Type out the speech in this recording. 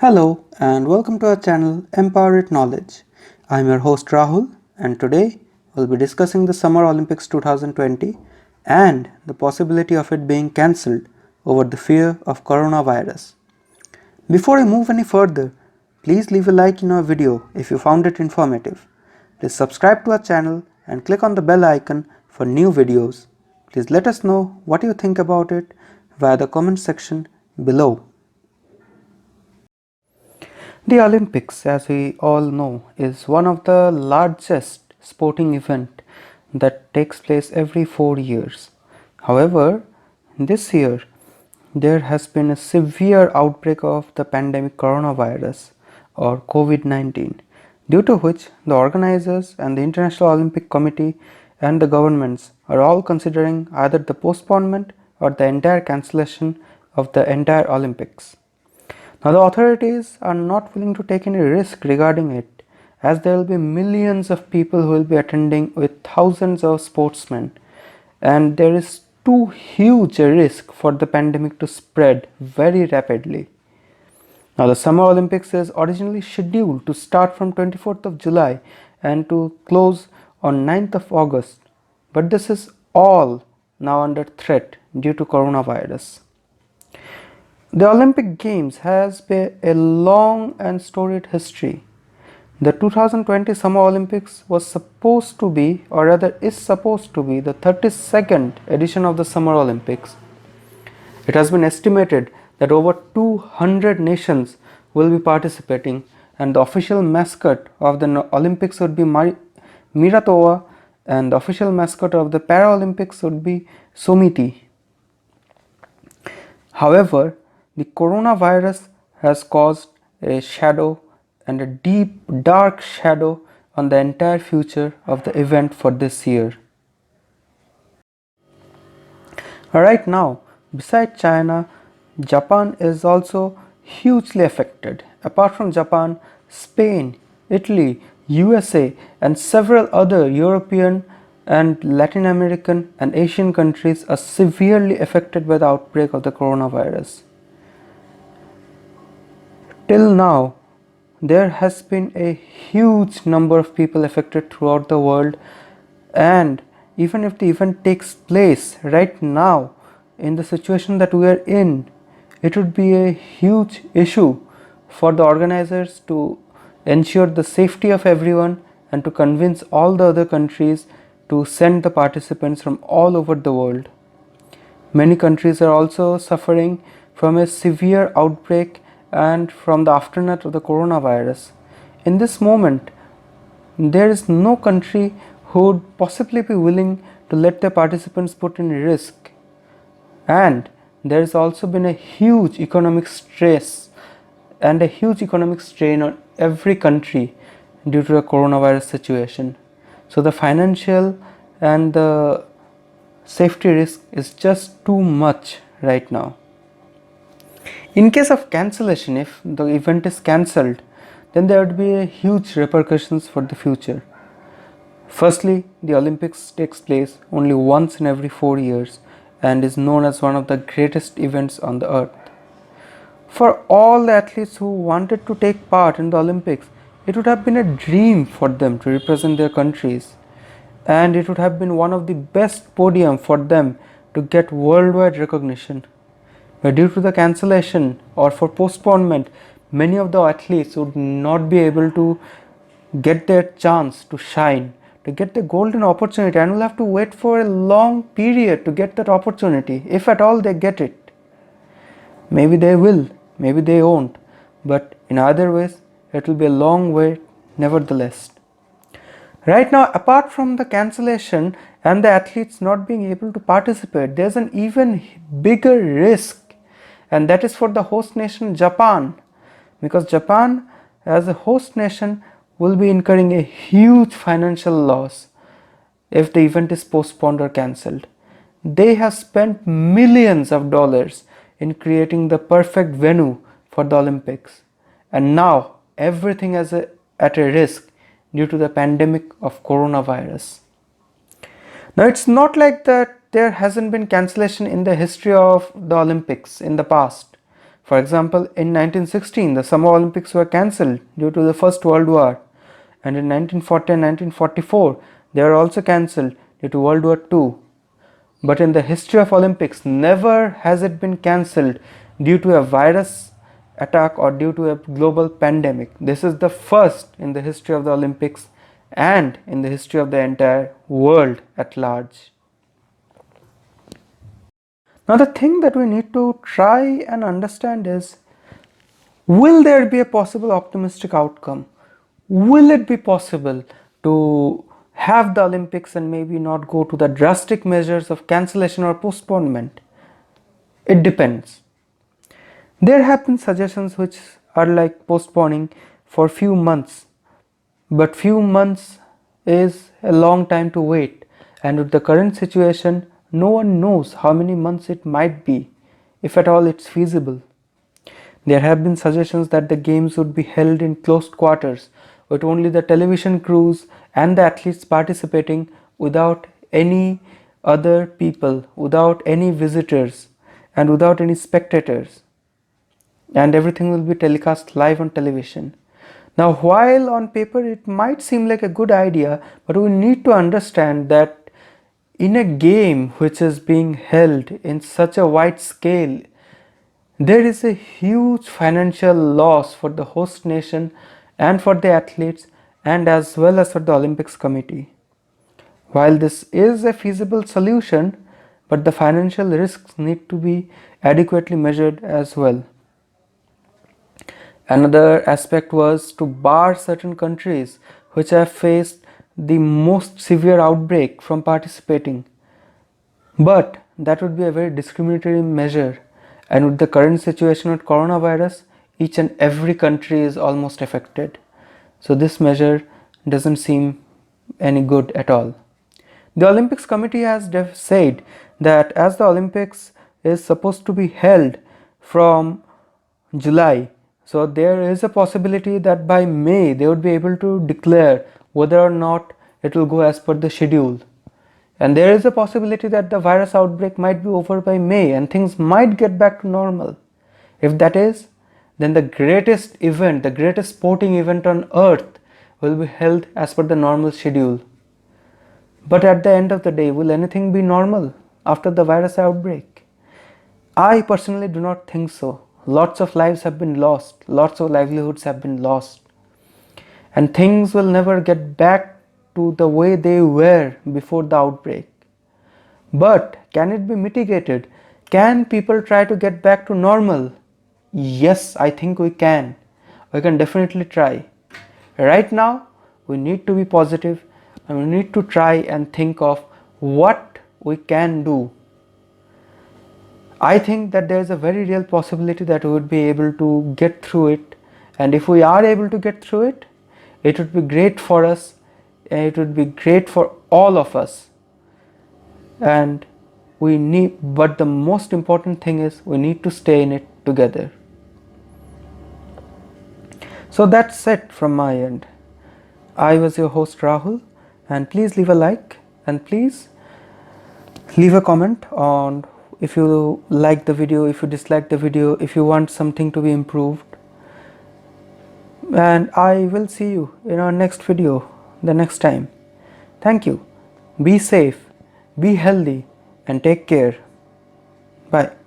Hello and welcome to our channel Empower It Knowledge. I'm your host Rahul and today we'll be discussing the Summer Olympics 2020 and the possibility of it being cancelled over the fear of coronavirus. Before I move any further, please leave a like in our video if you found it informative. Please subscribe to our channel and click on the bell icon for new videos. Please let us know what you think about it via the comment section below. The Olympics, as we all know, is one of the largest sporting events that takes place every 4 years. However, this year there has been a severe outbreak of the pandemic coronavirus or COVID-19, due to which the organizers and the International Olympic Committee and the governments are all considering either the postponement or the entire cancellation of the entire Olympics. Now, the authorities are not willing to take any risk regarding it, as there will be millions of people who will be attending with thousands of sportsmen, and there is too huge a risk for the pandemic to spread very rapidly. Now, the Summer Olympics is originally scheduled to start from 24th of July and to close on 9th of August, but this is all now under threat due to coronavirus. The Olympic Games has been a long and storied history. The 2020 Summer Olympics was supposed to be, or rather is supposed to be, the 32nd edition of the Summer Olympics. It has been estimated that over 200 nations will be participating, and the official mascot of the Olympics would be Miratoa, and the official mascot of the Paralympics would be Somiti. However, the coronavirus has caused a shadow and a deep dark shadow on the entire future of the event for this year. Right now, besides China, Japan is also hugely affected. Apart from Japan, Spain, Italy, USA and several other European and Latin American and Asian countries are severely affected by the outbreak of the coronavirus. Till now, there has been a huge number of people affected throughout the world, and even if the event takes place right now in the situation that we are in, it would be a huge issue for the organizers to ensure the safety of everyone and to convince all the other countries to send the participants from all over the world. Many countries are also suffering from a severe outbreak and from the aftermath of the coronavirus. In this moment, there is no country who would possibly be willing to let their participants put in risk. And there has also been a huge economic stress and a huge economic strain on every country due to the coronavirus situation. So the financial and the safety risk is just too much right now. In case of cancellation, if the event is cancelled, then there would be a huge repercussions for the future. Firstly, the Olympics takes place only once in every 4 years and is known as one of the greatest events on the earth. For all the athletes who wanted to take part in the Olympics, it would have been a dream for them to represent their countries, and it would have been one of the best podium for them to get worldwide recognition. But due to the cancellation or for postponement, many of the athletes would not be able to get their chance to shine, to get the golden opportunity, and will have to wait for a long period to get that opportunity, if at all they get it. Maybe they will, maybe they won't, but in either ways, it will be a long wait nevertheless. Right now, apart from the cancellation and the athletes not being able to participate, there's an even bigger risk, and that is for the host nation Japan, because Japan as a host nation will be incurring a huge financial loss if the event is postponed or cancelled. They have spent millions of dollars in creating the perfect venue for the Olympics, and now everything is at a risk due to the pandemic of coronavirus. Now, it's not like that there hasn't been cancellation in the history of the Olympics in the past. For example, in 1916, the Summer Olympics were cancelled due to the First World War, and in 1940 and 1944, they were also cancelled due to World War II. But in the history of Olympics, never has it been cancelled due to a virus attack or due to a global pandemic. This is the first in the history of the Olympics and in the history of the entire world at large. Now the thing that we need to try and understand is, will there be a possible optimistic outcome? Will it be possible to have the Olympics and maybe not go to the drastic measures of cancellation or postponement? It depends. There have been suggestions which are like postponing for few months, but few months is a long time to wait, and with the current situation, no one knows how many months it might be, if at all it's feasible. There have been suggestions that the games would be held in closed quarters with only the television crews and the athletes participating without any other people, without any visitors and without any spectators, and everything will be telecast live on television. Now, while on paper it might seem like a good idea, but we need to understand that in a game which is being held in such a wide scale, there is a huge financial loss for the host nation and for the athletes, and as well as for the Olympics committee. While this is a feasible solution, but the financial risks need to be adequately measured as well. Another aspect was to bar certain countries which have faced the most severe outbreak from participating. But that would be a very discriminatory measure, and with the current situation with coronavirus, each and every country is almost affected. So this measure doesn't seem any good at all. The Olympics committee has said that as the Olympics is supposed to be held from July, so there is a possibility that by May they would be able to declare whether or not it will go as per the schedule. And there is a possibility that the virus outbreak might be over by May and things might get back to normal. If that is, then the greatest event, the greatest sporting event on earth will be held as per the normal schedule. But at the end of the day, will anything be normal after the virus outbreak? I personally do not think so. Lots of lives have been lost, lots of livelihoods have been lost, and things will never get back to the way they were before the outbreak. But can it be mitigated? Can people try to get back to normal? Yes, I think we can. We can definitely try. Right now, we need to be positive and we need to try and think of what we can do. I think that there is a very real possibility that we would be able to get through it, and if we are able to get through it, it would be great for us, and it would be great for all of us. And but the most important thing is we need to stay in it together. So that's it from my end. I was your host Rahul, and please leave a like and please leave a comment on if you like the video, if you dislike the video, if you want something to be improved. And I will see you in our next video the next time. Thank you. Be safe, be healthy, and take care. Bye.